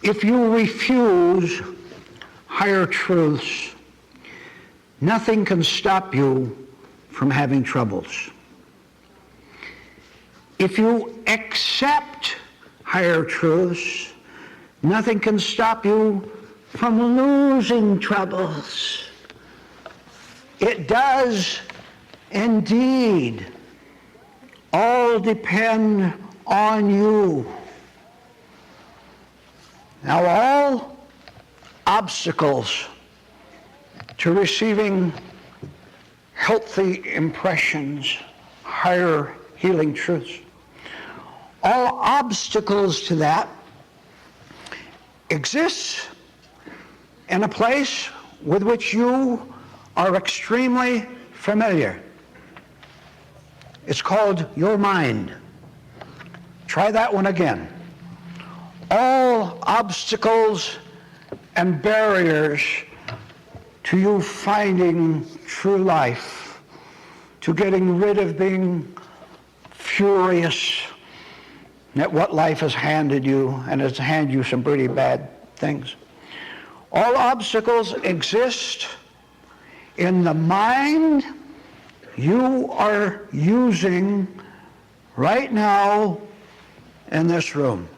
If you refuse higher truths, nothing can stop you from having troubles. If you accept higher truths, nothing can stop you from losing troubles. It does indeed all depend on you. Now, all obstacles to receiving healthy impressions, higher healing truths, all obstacles to that exist in a place with which you are extremely familiar. It's called your mind. Try that one again. All obstacles and barriers to you finding true life, to getting rid of being furious at what life has handed you, and it's handed you some pretty bad things. All obstacles exist in the mind you are using right now in this room.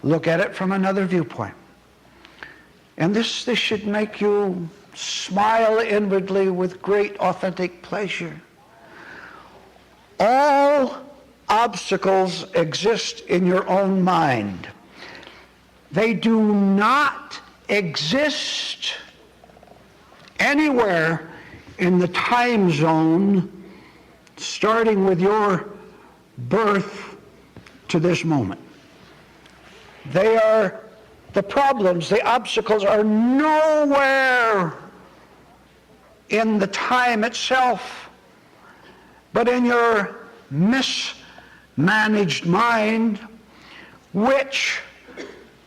Look at it from another viewpoint. And this should make you smile inwardly with great authentic pleasure. All obstacles exist in your own mind. They do not exist anywhere in the time zone starting with your birth to this moment. They are the problems, the obstacles are nowhere in the time itself, but in your mismanaged mind, which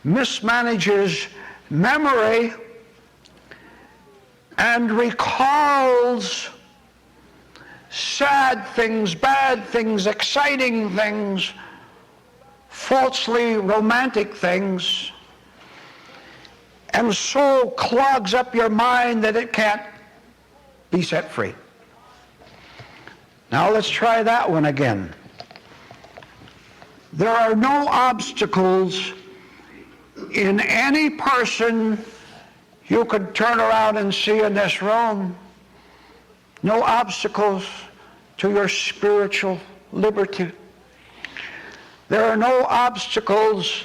mismanages memory and recalls sad things, bad things, exciting things, falsely romantic things, and so clogs up your mind that it can't be set free. Now let's try that one again. There are no obstacles in any person you could turn around and see in this room. No obstacles to your spiritual liberty. There are no obstacles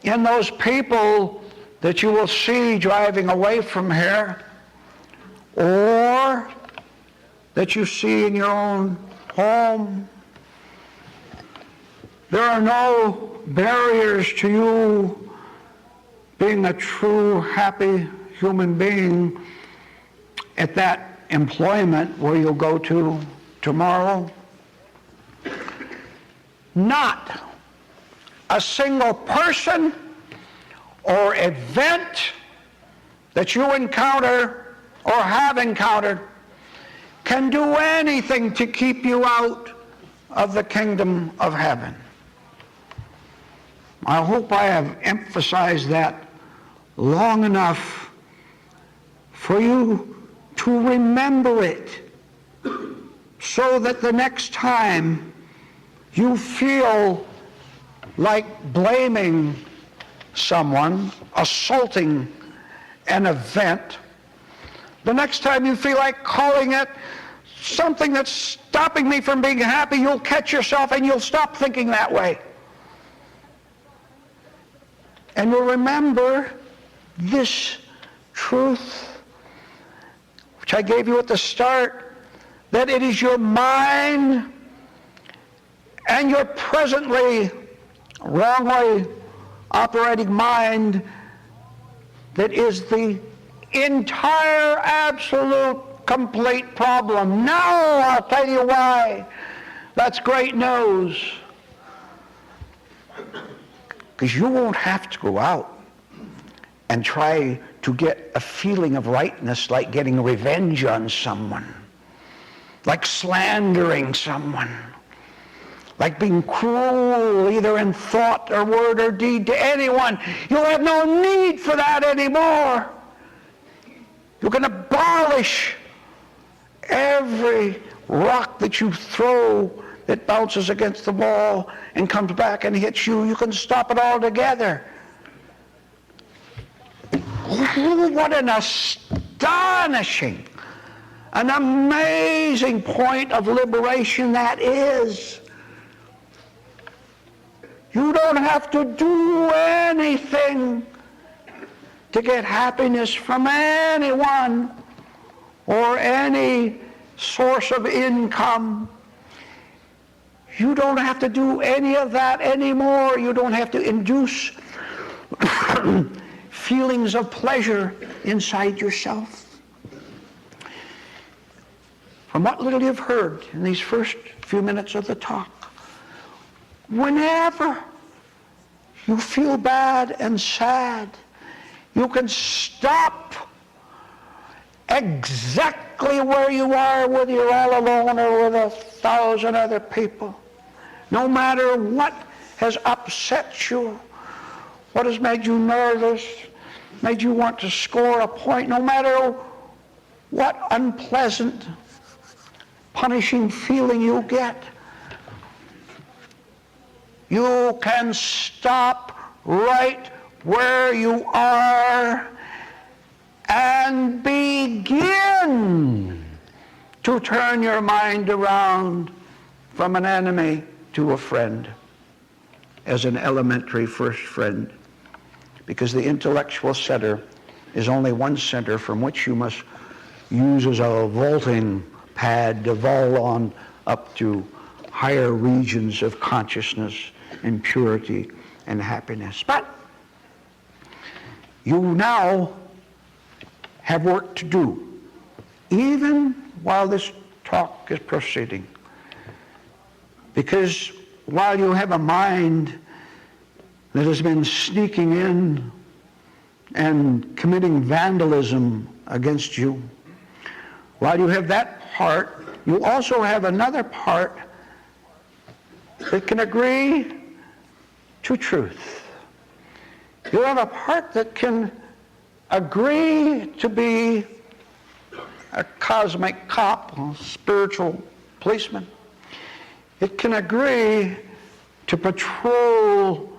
in those people that you will see driving away from here, or that you see in your own home. There are no barriers to you being a true, happy human being at that employment where you'll go to tomorrow. Not a single person or event that you encounter or have encountered can do anything to keep you out of the kingdom of heaven. I hope I have emphasized that long enough for you to remember it, so that the next time you feel like blaming someone, assaulting an event, the next time you feel like calling it something that's stopping me from being happy, you'll catch yourself and you'll stop thinking that way. And you'll remember this truth, which I gave you at the start, that it is your mind and your presently wrongly operating mind that is the entire, absolute, complete problem. Now I'll tell you why. That's great news. Because you won't have to go out and try to get a feeling of rightness like getting revenge on someone, like slandering someone, like being cruel either in thought or word or deed to anyone. You'll have no need for that anymore. You can abolish every rock that you throw that bounces against the wall and comes back and hits you. You can stop it altogether. What an astonishing, an amazing point of liberation that is. You don't have to do anything to get happiness from anyone or any source of income. You don't have to do any of that anymore. You don't have to induce feelings of pleasure inside yourself. From what little you've heard in these first few minutes of the talk, whenever you feel bad and sad, you can stop exactly where you are, whether you're all alone or with 1,000 other people. No matter what has upset you, what has made you nervous, made you want to score a point, no matter what unpleasant, punishing feeling you get, you can stop right where you are and begin to turn your mind around from an enemy to a friend, as an elementary first friend, because the intellectual center is only one center from which you must use as a vaulting pad to vault on up to higher regions of consciousness and purity and happiness. But you now have work to do, even while this talk is proceeding. Because while you have a mind that has been sneaking in and committing vandalism against you, while you have that part, you also have another part that can agree to truth. You have a part that can agree to be a cosmic cop, a spiritual policeman. It can agree to patrol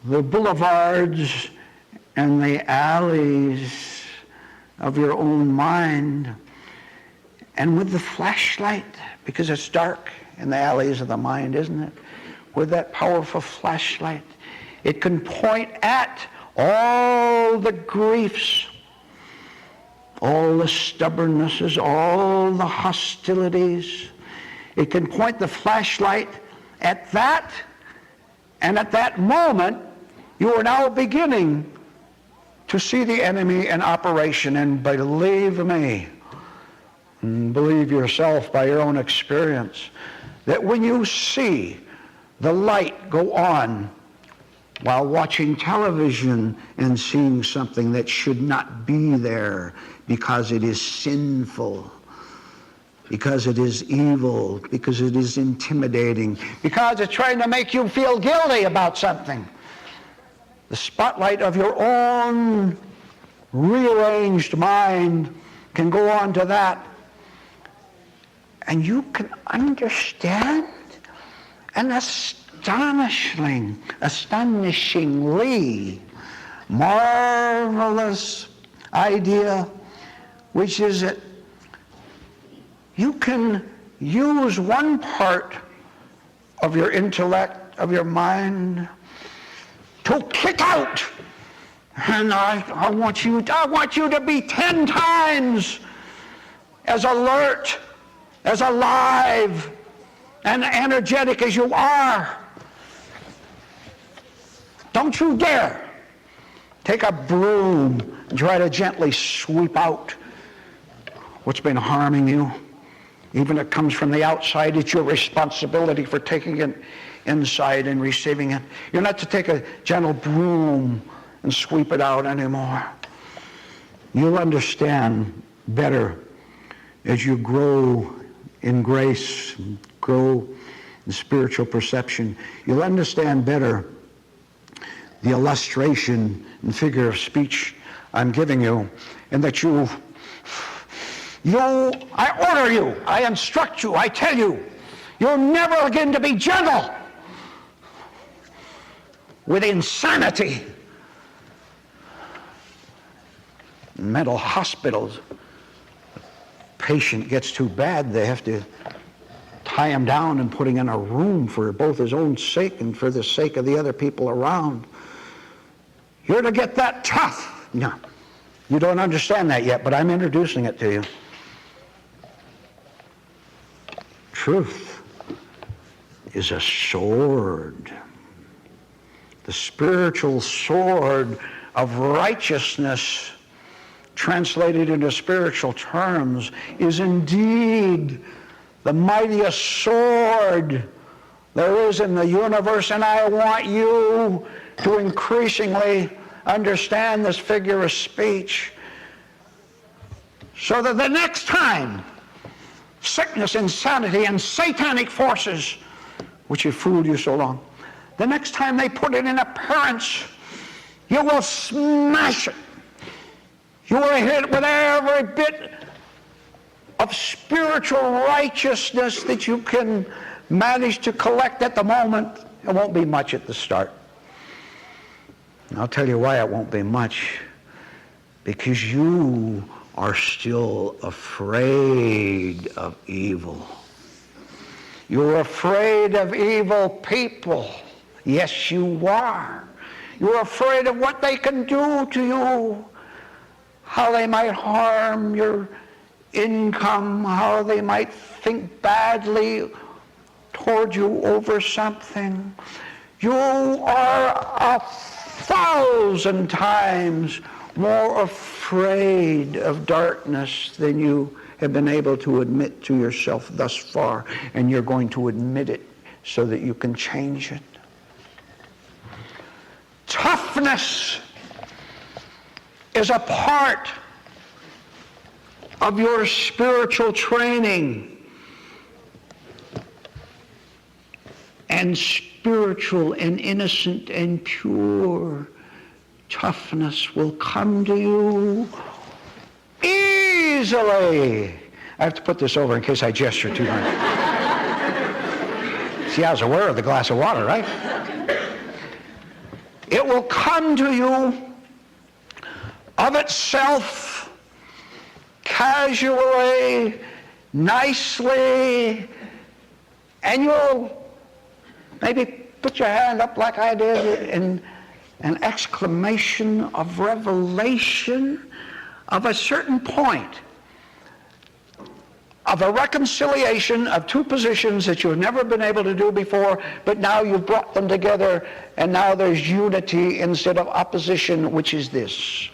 the boulevards and the alleys of your own mind, and with the flashlight, because it's dark in the alleys of the mind, isn't it? With that powerful flashlight, it can point at all the griefs, all the stubbornnesses, all the hostilities. It can point the flashlight at that, and at that moment, you are now beginning to see the enemy in operation. And believe me, and believe yourself by your own experience, that when you see the light go on while watching television and seeing something that should not be there because it is sinful, because it is evil, because it is intimidating, because it's trying to make you feel guilty about something, the spotlight of your own rearranged mind can go on to that, and you can understand an astonishingly marvelous idea, which is that you can use one part of your intellect, of your mind, to kick out. And I want you to be 10 times as alert, as alive, and energetic as you are. Don't you dare take a broom and try to gently sweep out what's been harming you. Even if it comes from the outside, it's your responsibility for taking it inside and receiving it. You're not to take a gentle broom and sweep it out anymore. You'll understand better as you grow in grace, grow and spiritual perception, you'll understand better the illustration and figure of speech I'm giving you, and that I order you, I instruct you, I tell you, you're never again to be gentle with insanity. In mental hospitals, the patient gets too bad, they have to tie him down and put him in a room for both his own sake and for the sake of the other people around. You're to get that tough. No, you don't understand that yet, but I'm introducing it to you. Truth is a sword. The spiritual sword of righteousness, translated into spiritual terms, is indeed the mightiest sword there is in the universe, and I want you to increasingly understand this figure of speech so that the next time sickness, insanity, and satanic forces, which have fooled you so long, the next time they put it in appearance, you will smash it. You will hit it with every bit of spiritual righteousness that you can manage to collect at the moment. It won't be much at the start. And I'll tell you why it won't be much. Because you are still afraid of evil. You're afraid of evil people. Yes, you are. You're afraid of what they can do to you, how they might harm your income, how they might think badly toward you over something. You are 1,000 times more afraid of darkness than you have been able to admit to yourself thus far, and you're going to admit it so that you can change it. Toughness is a part of your spiritual training, and spiritual and innocent and pure toughness will come to you easily. I have to put this over in case I gesture too much. See, I was aware of the glass of water, right? It will come to you of itself, casually, nicely, and you'll maybe put your hand up like I did in an exclamation of revelation of a certain point, of a reconciliation of two positions that you've never been able to do before, but now you've brought them together, and now there's unity instead of opposition, which is this.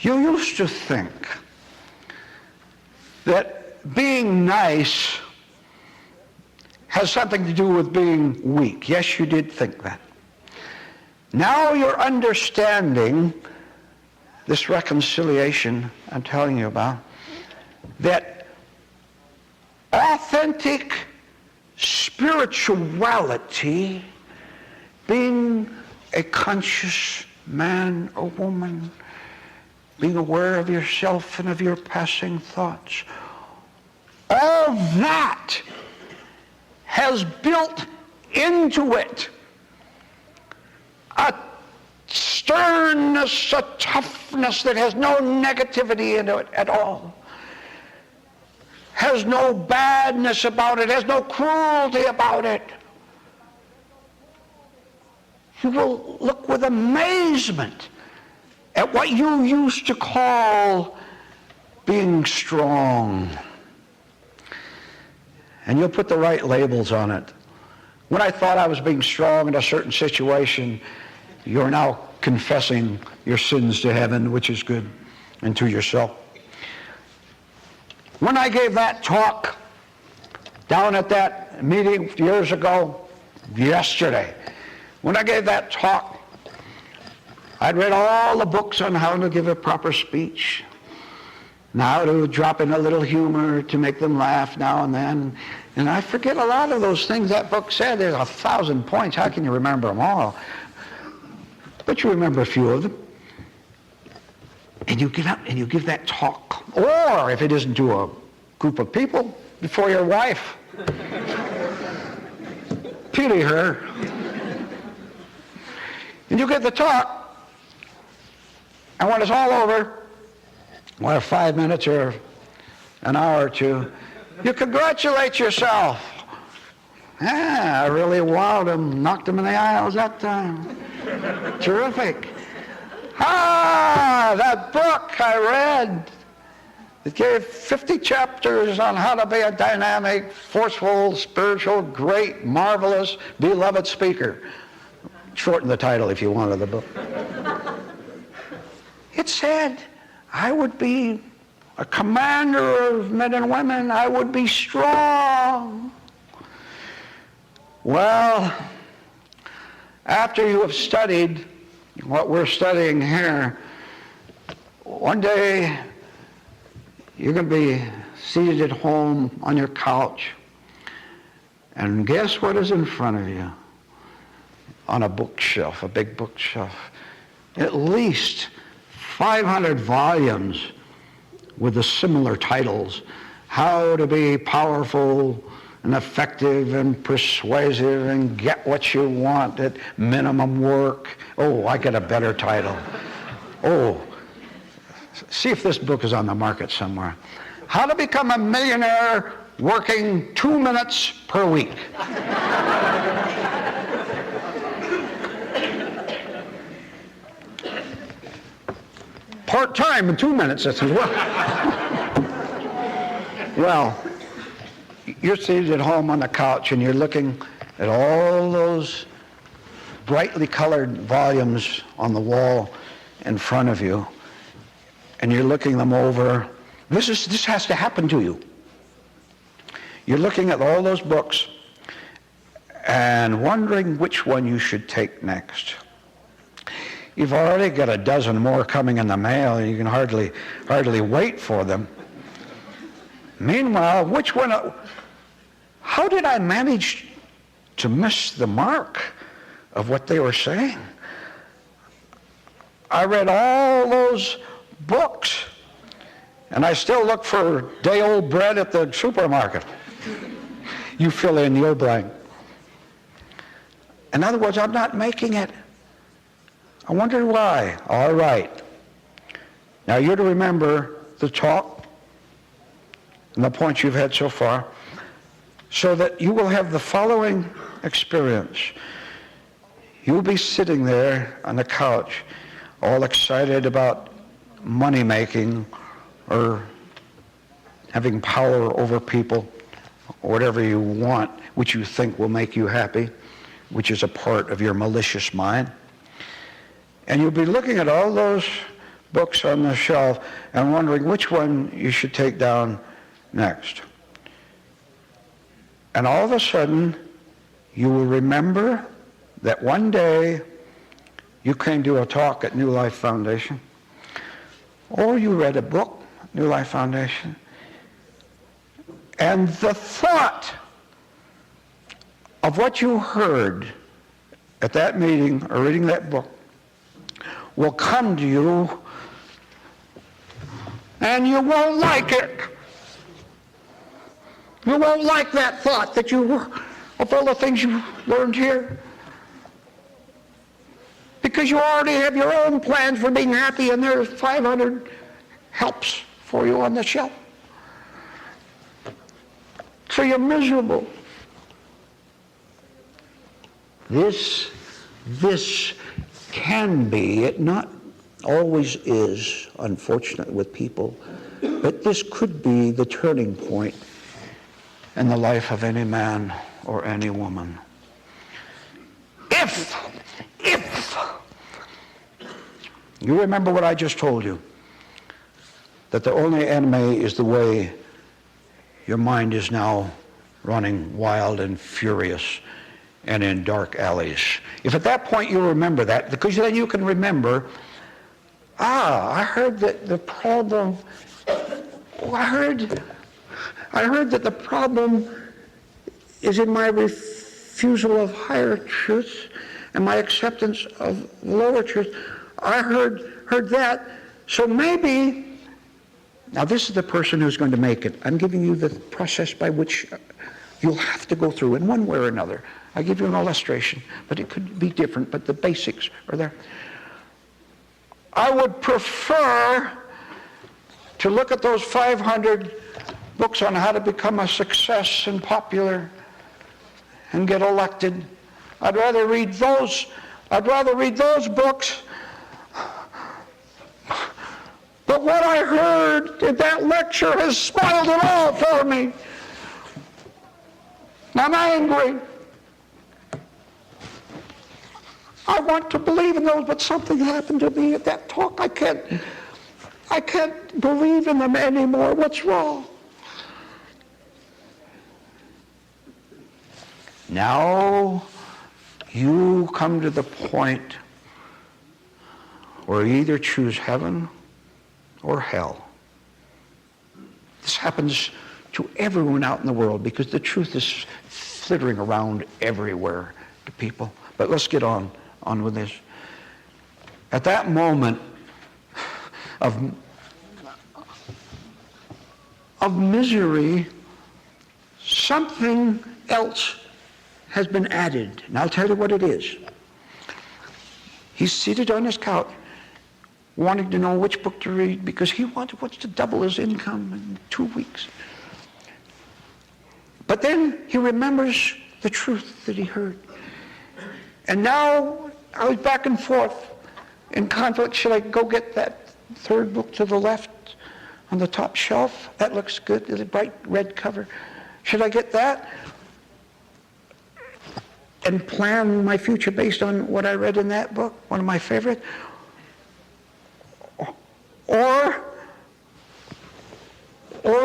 You used to think that being nice has something to do with being weak. Yes, you did think that. Now you're understanding this reconciliation I'm telling you about, that authentic spirituality, being a conscious man or woman, being aware of yourself and of your passing thoughts, all that has built into it a sternness, a toughness that has no negativity in it at all, has no badness about it, has no cruelty about it. You will look with amazement at what you used to call being strong. And you'll put the right labels on it. When I thought I was being strong in a certain situation, you're now confessing your sins to heaven, which is good, and to yourself. When I gave that talk down at that meeting years ago, yesterday, when I gave that talk, I'd read all the books on how to give a proper speech, and how to drop in a little humor to make them laugh now and then, And I forget a lot of those things that book said. There's 1,000 points. How can you remember them all? But you remember a few of them. And you get up and you give that talk. Or, if it isn't to a group of people, before your wife. Pity her. And you give the talk. And when it's all over, whether 5 minutes or an hour or two, you congratulate yourself. Yeah, I really wowed him, knocked him in the aisles that time. Terrific. That book I read, it gave 50 chapters on how to be a dynamic, forceful, spiritual, great, marvelous, beloved speaker. Shorten the title if you wanted the book. It said I would be a commander of men and women. I would be strong. Well, after you have studied what we're studying here, one day you're going to be seated at home on your couch, and guess what is in front of you? On a bookshelf, a big bookshelf, at least 500 volumes with the similar titles: How to be Powerful and Effective and Persuasive and Get What You Want at Minimum Work. Oh, I get a better title. Oh, see if this book is on the market somewhere. How to Become a Millionaire Working 2 minutes per week. Part-time in 2 minutes, that's as well. Well, you're seated at home on the couch and you're looking at all those brightly colored volumes on the wall in front of you, and you're looking them over. This has to happen to you. You're looking at all those books and wondering which one you should take next. You've already got a dozen more coming in the mail, and you can hardly wait for them. Meanwhile, which one? How did I manage to miss the mark of what they were saying? I read all those books, and I still look for day-old bread at the supermarket. You fill in your blank. In other words, I'm not making it. I wonder why. All right. Now you're to remember the talk and the points you've had so far, so that you will have the following experience. You'll be sitting there on the couch, all excited about money making or having power over people, or whatever you want, which you think will make you happy, which is a part of your malicious mind. And you'll be looking at all those books on the shelf and wondering which one you should take down next. And all of a sudden, you will remember that one day you came to a talk at New Life Foundation, or you read a book, New Life Foundation, and the thought of what you heard at that meeting or reading that book will come to you, and you won't like it. You won't like that thought that of all the things you learned here. Because you already have your own plans for being happy, and there's 500 helps for you on the shelf. So you're miserable. This can be, it not always is, unfortunately, with people, but this could be the turning point in the life of any man or any woman. If you remember what I just told you, that the only enemy is the way your mind is now running wild and furious and in dark alleys. If at that point you remember that, because then you can remember, I heard that the problem, I heard that the problem is in my refusal of higher truths and my acceptance of lower truths. I heard that. So maybe, now this is the person who's going to make it. I'm giving you the process by which you'll have to go through in one way or another. I'll give you an illustration, but it could be different, but the basics are there. I would prefer to look at those 500 books on how to become a success and popular and get elected. I'd rather read those books. But what I heard in that lecture has spoiled it all for me. I'm angry. I want to believe in those, but something happened to me at that talk. I can't believe in them anymore. What's wrong? Now you come to the point where you either choose heaven or hell. This happens to everyone out in the world because the truth is flittering around everywhere to people. But let's get on with this. At that moment of misery, something else has been added. And I'll tell you what it is. He's seated on his couch, wanting to know which book to read because he wants to double his income in 2 weeks. But then he remembers the truth that he heard. And now I was back and forth in conflict. Should I go get that third book to the left on the top shelf? That looks good, the bright red cover. Should I get that and plan my future based on what I read in that book, one of my favorite? Or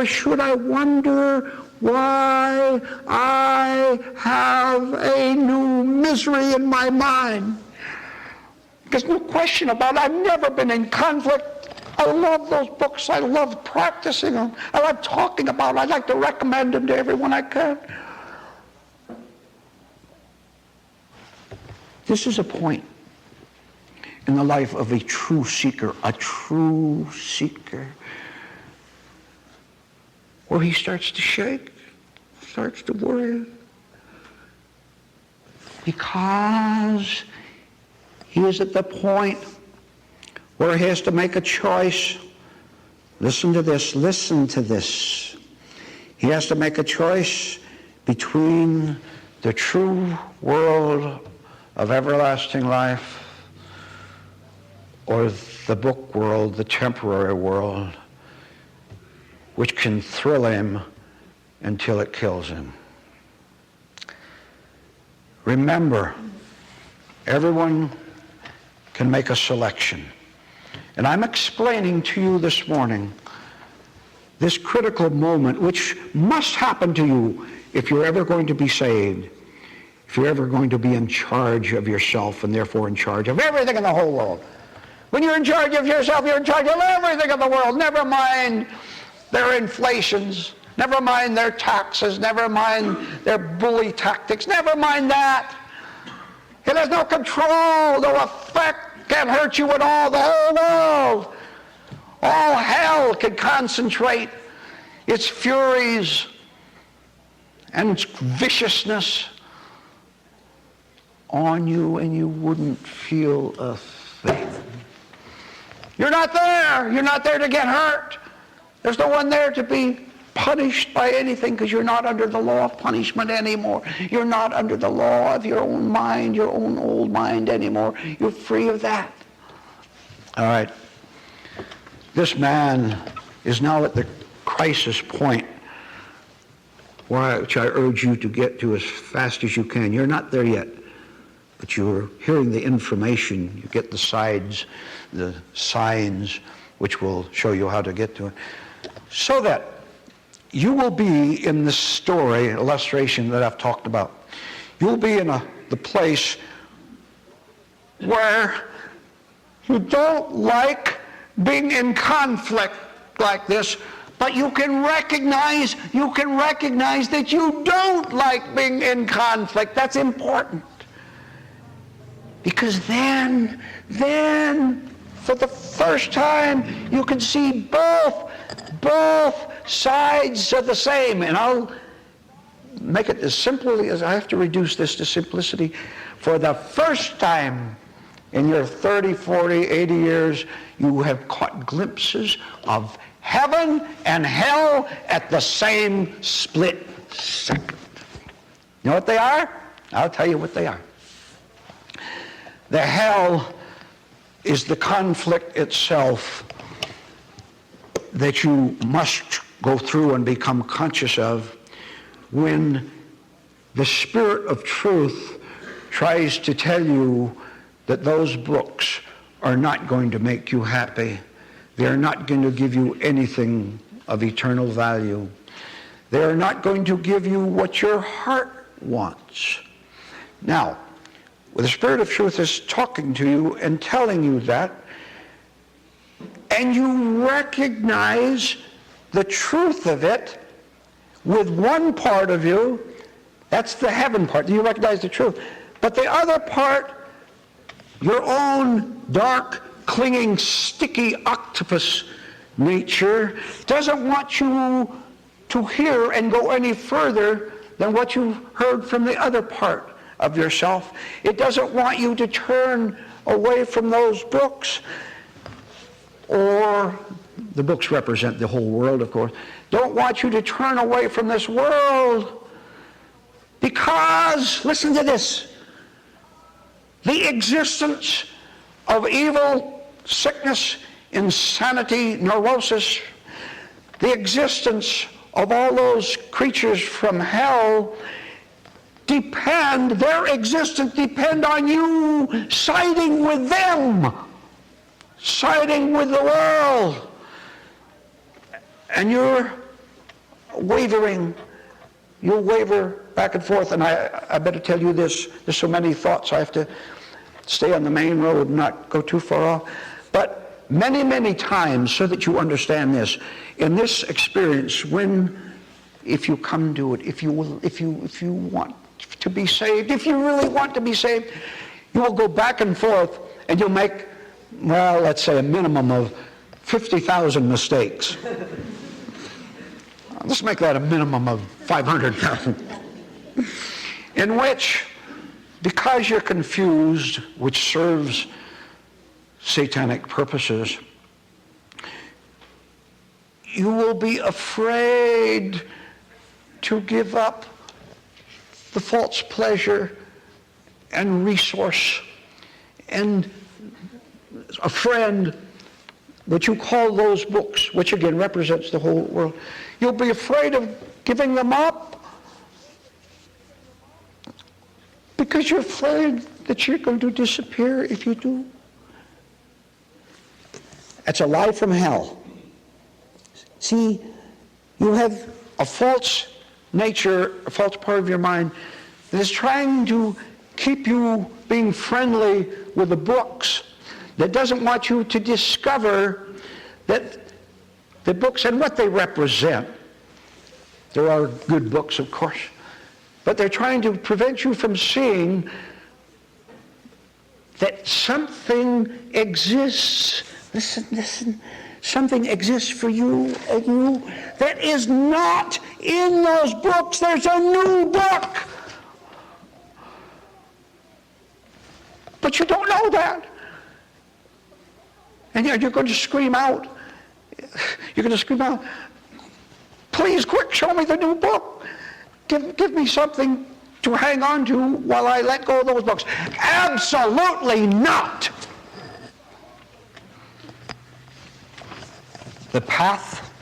should I wonder why I have a new misery in my mind? There's no question about it. I've never been in conflict. I love those books. I love practicing them. I love talking about them. I'd like to recommend them to everyone I can. This is a point in the life of a true seeker, where he starts to shake, starts to worry, because he is at the point where he has to make a choice. Listen to this. He has to make a choice between the true world of everlasting life or the book world, the temporary world, which can thrill him until it kills him. Remember, everyone can make a selection. And I'm explaining to you this morning this critical moment which must happen to you if you're ever going to be saved, if you're ever going to be in charge of yourself and therefore in charge of everything in the whole world. When you're in charge of yourself, you're in charge of everything in the world. Never mind their inflations, never mind their taxes, never mind their bully tactics, never mind that. It has no control, no effect, can't hurt you at all. The whole world, all hell can concentrate its furies and its viciousness on you, and you wouldn't feel a thing. You're not there. You're not there to get hurt. There's no one there to be punished by anything because you're not under the law of punishment anymore. You're not under the law of your own mind, your own old mind anymore. You're free of that. All right. This man is now at the crisis point which I urge you to get to as fast as you can. You're not there yet, but you're hearing the information. You get the sides, the signs, which will show you how to get to it. So that you will be in this story, illustration that I've talked about. You'll be in the place where you don't like being in conflict like this, But you can recognize that you don't like being in conflict. That's important. Because then, for the first time, you can see both sides are the same. And I'll make it as simply as I have to reduce this to simplicity. For the first time in your 30, 40, 80 years, you have caught glimpses of heaven and hell at the same split second. You know what they are? I'll tell you what they are. The hell is the conflict itself that you must go through and become conscious of when the Spirit of truth tries to tell you that those books are not going to make you happy. They're not going to give you anything of eternal value. They're not going to give you what your heart wants. Now, when the Spirit of truth is talking to you and telling you that, and you recognize the truth of it with one part of you, that's the heaven part. You recognize the truth. But the other part, your own dark, clinging, sticky octopus nature, doesn't want you to hear and go any further than what you've heard from the other part of yourself. It doesn't want you to turn away from those books, or the books represent the whole world, of course. Don't want you to turn away from this world because, listen to this, the existence of evil, sickness, insanity, neurosis, the existence of all those creatures from hell their existence depend on you siding with them, siding with the world. And you're wavering. You waver back and forth. And I better tell you this. There's so many thoughts. I have to stay on the main road and not go too far off. But many, many times, so that you understand this, in this experience, if you come to it, if you want to be saved, if you really want to be saved, you will go back and forth and you'll make, well, let's say a minimum of 50,000 mistakes. Let's make that a minimum of 500,000. In which, because you're confused, which serves satanic purposes, you will be afraid to give up the false pleasure and resource and a friend, what you call those books, which again represents the whole world. You'll be afraid of giving them up because you're afraid that you're going to disappear if you do. That's a lie from hell. See, you have a false nature, a false part of your mind that is trying to keep you being friendly with the books, that doesn't want you to discover that the books and what they represent. There are good books, of course, but they're trying to prevent you from seeing that something exists. Listen. Something exists for you and you that is not in those books. There's a new book. But you don't know that. And you're going to scream out. You're going to scream out, please, quick, show me the new book. Give me something to hang on to while I let go of those books. Absolutely not. The path,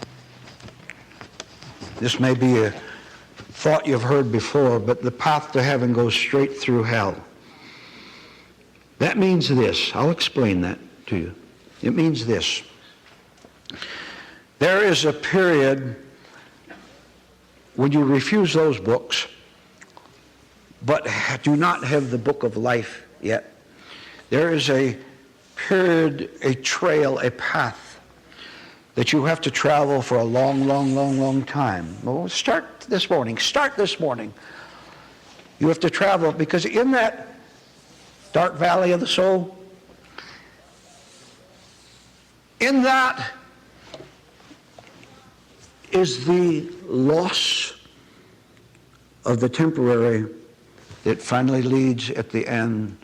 this may be a thought you've heard before, but the path to heaven goes straight through hell. That means this. I'll explain that to you. It means this. There is a period when you refuse those books, but do not have the book of life yet. There is a period, a trail, a path that you have to travel for a long, long, long, long time. Well, start this morning. Start this morning. You have to travel because in that dark valley of the soul, in that is the loss of the temporary that finally leads at the end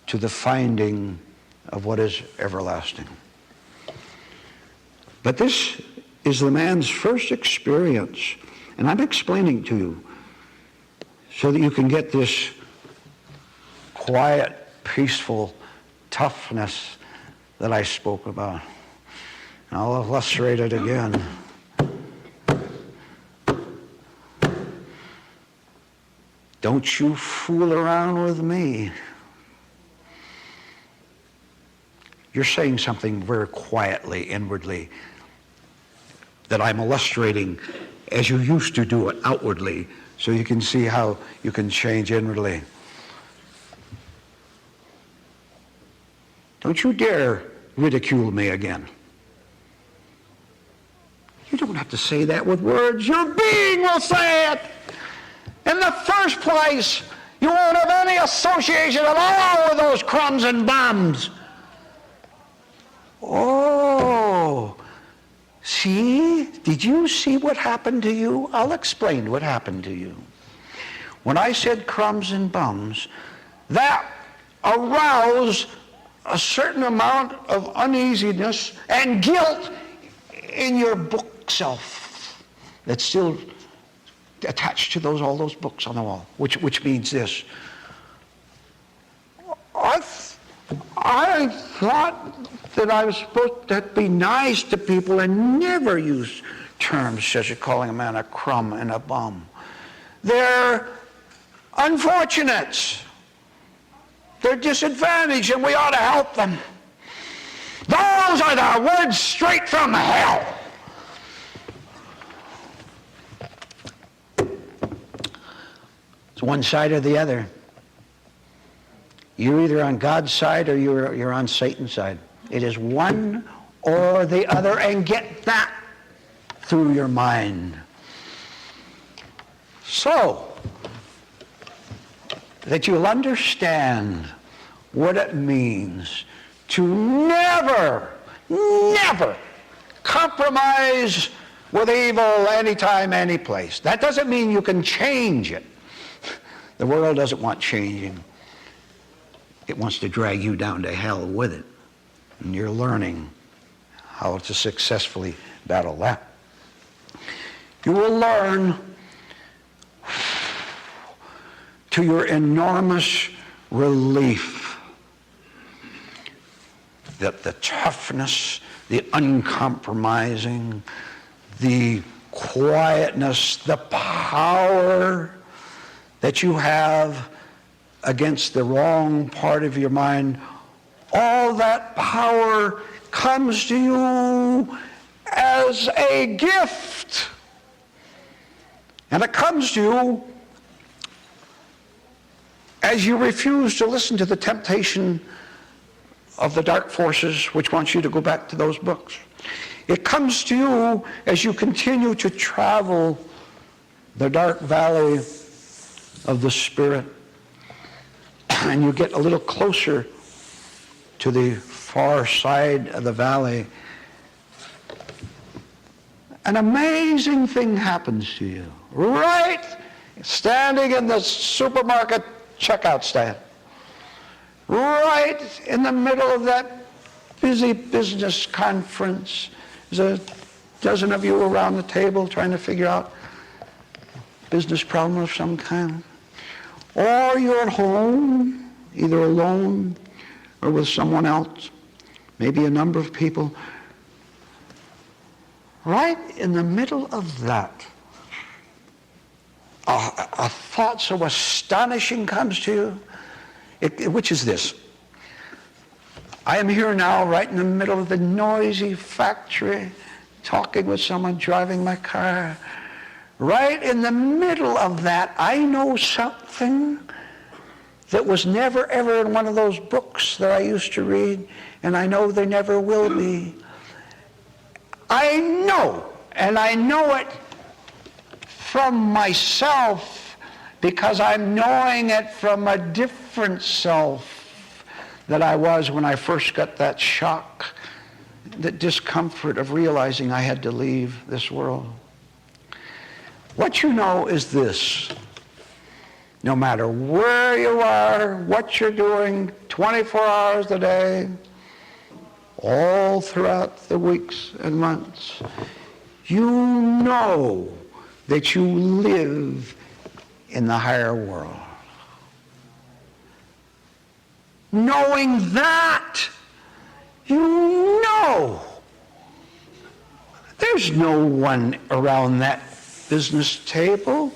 to the finding of what is everlasting. But this is the man's first experience, and I'm explaining to you so that you can get this quiet, peaceful toughness that I spoke about. And I'll illustrate it again. Don't you fool around with me. You're saying something very quietly, inwardly, that I'm illustrating as you used to do it outwardly, so you can see how you can change inwardly. Don't you dare ridicule me again. You don't have to say that with words. Your being will say it. In the first place, you won't have any association at all with those crumbs and bombs. Oh, see? Did you see what happened to you? I'll explain what happened to you. When I said crumbs and bums, that aroused a certain amount of uneasiness and guilt in your book self that's still attached to all those books on the wall, which means this. I thought that I was supposed to be nice to people and never use terms such as calling a man a crumb and a bum. They're unfortunates. They're disadvantaged, and we ought to help them. Those are the words straight from hell. It's one side or the other. You're either on God's side or you're on Satan's side. It is one or the other, and get that through your mind. So that you'll understand what it means to never compromise with evil anytime, any place. That doesn't mean you can change it. The world doesn't want changing. It wants to drag you down to hell with it. And you're learning how to successfully battle that. You will learn to your enormous relief that the toughness, the uncompromising, the quietness, the power that you have against the wrong part of your mind, all that power comes to you as a gift. And it comes to you as you refuse to listen to the temptation of the dark forces which wants you to go back to those books. It comes to you as you continue to travel the dark valley of the Spirit, and you get a little closer to the far side of the valley. An amazing thing happens to you. Right standing in the supermarket checkout stand, right in the middle of that busy business conference. There's a dozen of you around the table trying to figure out business problem of some kind. Or you're at home, either alone or with someone else, maybe a number of people. Right in the middle of that, a thought so astonishing comes to you, which is this. I am here now right in the middle of the noisy factory, talking with someone, driving my car. Right in the middle of that, I know something that was never ever in one of those books that I used to read, and I know there never will be. I know, and I know it from myself because I'm knowing it from a different self that I was when I first got that shock, the discomfort of realizing I had to leave this world. What you know is this: no matter where you are, what you're doing, 24 hours a day, all throughout the weeks and months, you know that you live in the higher world. Knowing that, you know there's no one around that business table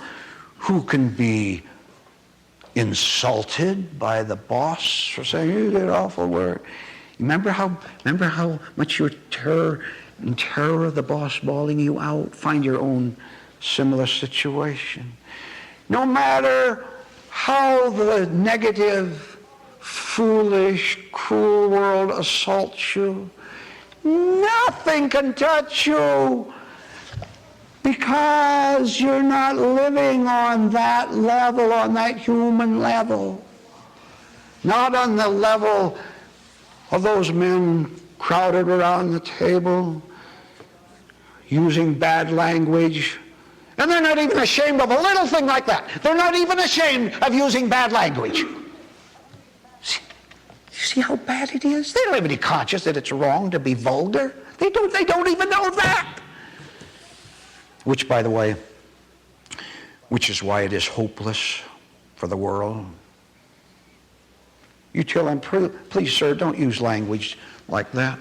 who can be insulted by the boss for saying, you did awful work. Remember how much you're in terror of the boss bawling you out? Find your own similar situation. No matter how the negative, foolish, cruel world assaults you, nothing can touch you because you're not living on that level, on that human level. Not on the level of those men crowded around the table using bad language. And they're not even ashamed of a little thing like that. They're not even ashamed of using bad language. See how bad it is? They don't have any conscience that it's wrong to be vulgar. They don't even know that. Which, by the way, which is why it is hopeless for the world. You tell them, please, sir, don't use language like that.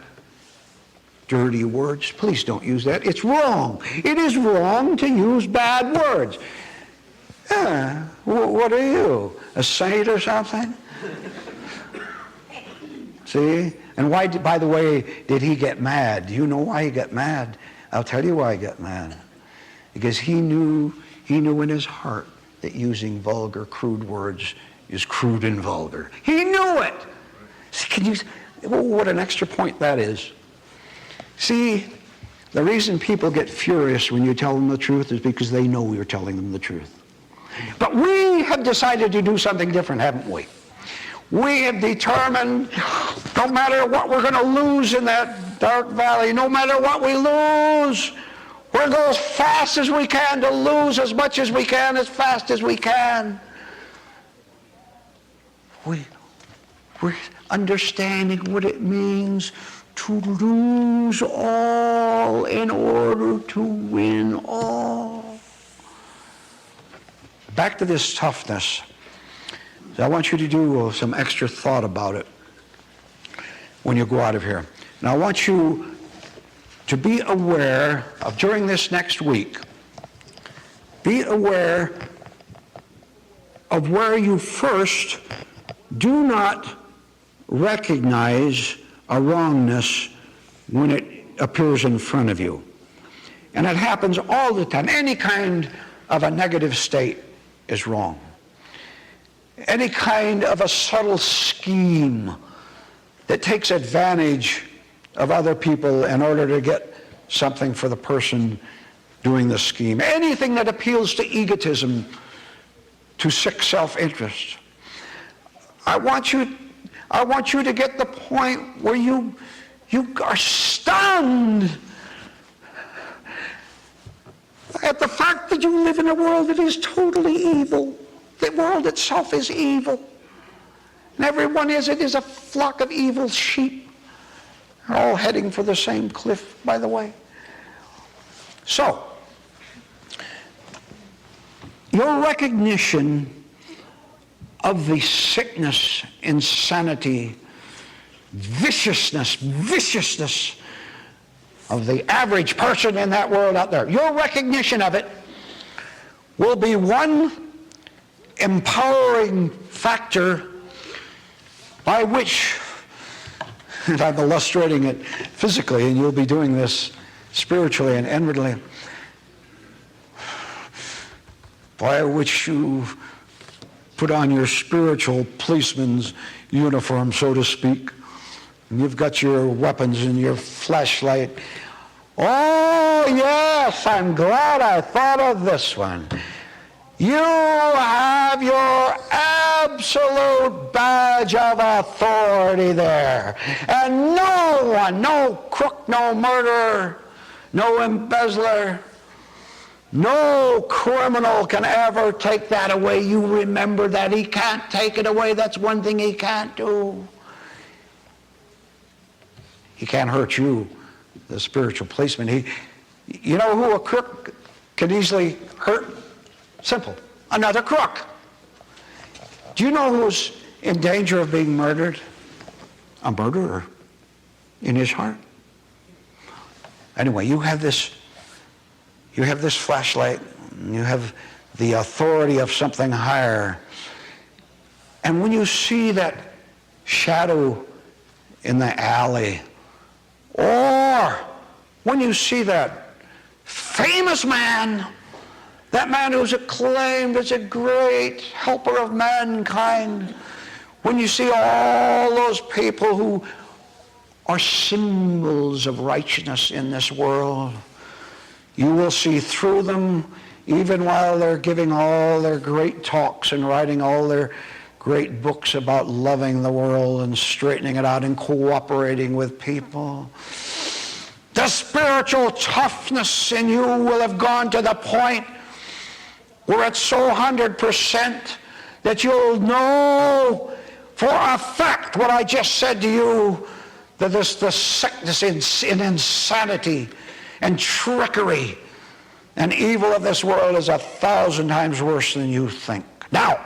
Dirty words, please don't use that. It's wrong. It is wrong to use bad words. What are you, a saint or something? See? And why, by the way, did he get mad? Do you know why he got mad? I'll tell you why he got mad. Because he knew in his heart that using vulgar, crude words is crude and vulgar. He knew it. See, what an extra point that is. See, the reason people get furious when you tell them the truth is because they know you're telling them the truth. But we have decided to do something different, haven't we? We have determined, no matter what we're going to lose in that dark valley, no matter what we lose, we'll go as fast as we can to lose as much as we can, as fast as we can. We're understanding what it means to lose all in order to win all. Back to this toughness. I want you to do some extra thought about it when you go out of here. And I want you to be aware of, during this next week, be aware of where you first do not recognize a wrongness when it appears in front of you. And it happens all the time. Any kind of a negative state is wrong. Any kind of a subtle scheme that takes advantage of other people in order to get something for the person doing the scheme. Anything that appeals to egotism, to sick self-interest. I want you to get the point where you are stunned at the fact that you live in a world that is totally evil. The world itself is evil. And everyone is a flock of evil sheep. They're all heading for the same cliff, by the way. So, your recognition of the sickness, insanity, viciousness of the average person in that world out there, your recognition of it will be one empowering factor by which, and I'm illustrating it physically, and you'll be doing this spiritually and inwardly, by which you put on your spiritual policeman's uniform, so to speak, and you've got your weapons and your flashlight. Oh, yes, I'm glad I thought of this one. You have your absolute badge of authority there. And no one, no crook, no murderer, no embezzler, no criminal can ever take that away. You remember that. He can't take it away. That's one thing he can't do. He can't hurt you, the spiritual policeman. You know who a crook can easily hurt? Simple. Another crook. Do you know who's in danger of being murdered? A murderer in his heart. Anyway, you have this flashlight. You have the authority of something higher. And when you see that shadow in the alley, or when you see that famous man, that man who's acclaimed as a great helper of mankind, when you see all those people who are symbols of righteousness in this world, you will see through them, even while they're giving all their great talks and writing all their great books about loving the world and straightening it out and cooperating with people. The spiritual toughness in you will have gone to the point where it's so 100% that you'll know for a fact what I just said to you, that the sickness in insanity and trickery and evil of this world is 1,000 times worse than you think. Now,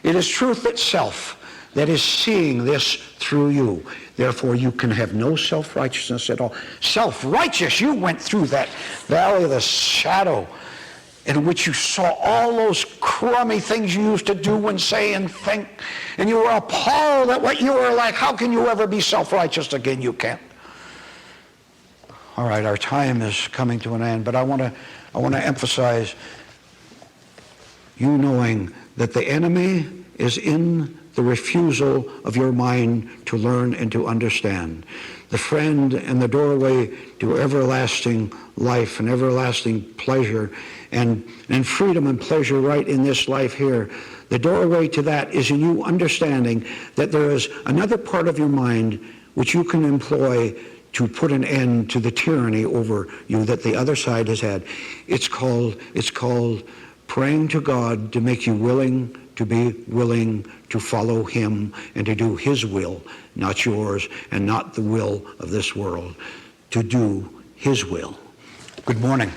it is truth itself that is seeing this through you. Therefore, you can have no self-righteousness at all. Self-righteous, you went through that valley of the shadow in which you saw all those crummy things you used to do and say and think, and you were appalled at what you were like. How can you ever be self-righteous again? You can't. All right, our time is coming to an end, but I want to emphasize you knowing that the enemy is in the refusal of your mind to learn and to understand. The friend and the doorway to everlasting life and everlasting pleasure and freedom and pleasure right in this life here. The doorway to that is in you understanding that there is another part of your mind which you can employ to put an end to the tyranny over you that the other side has had. It's called praying to God to make you willing to be willing to follow him and to do his will, not yours and not the will of this world, to do his will. Good morning.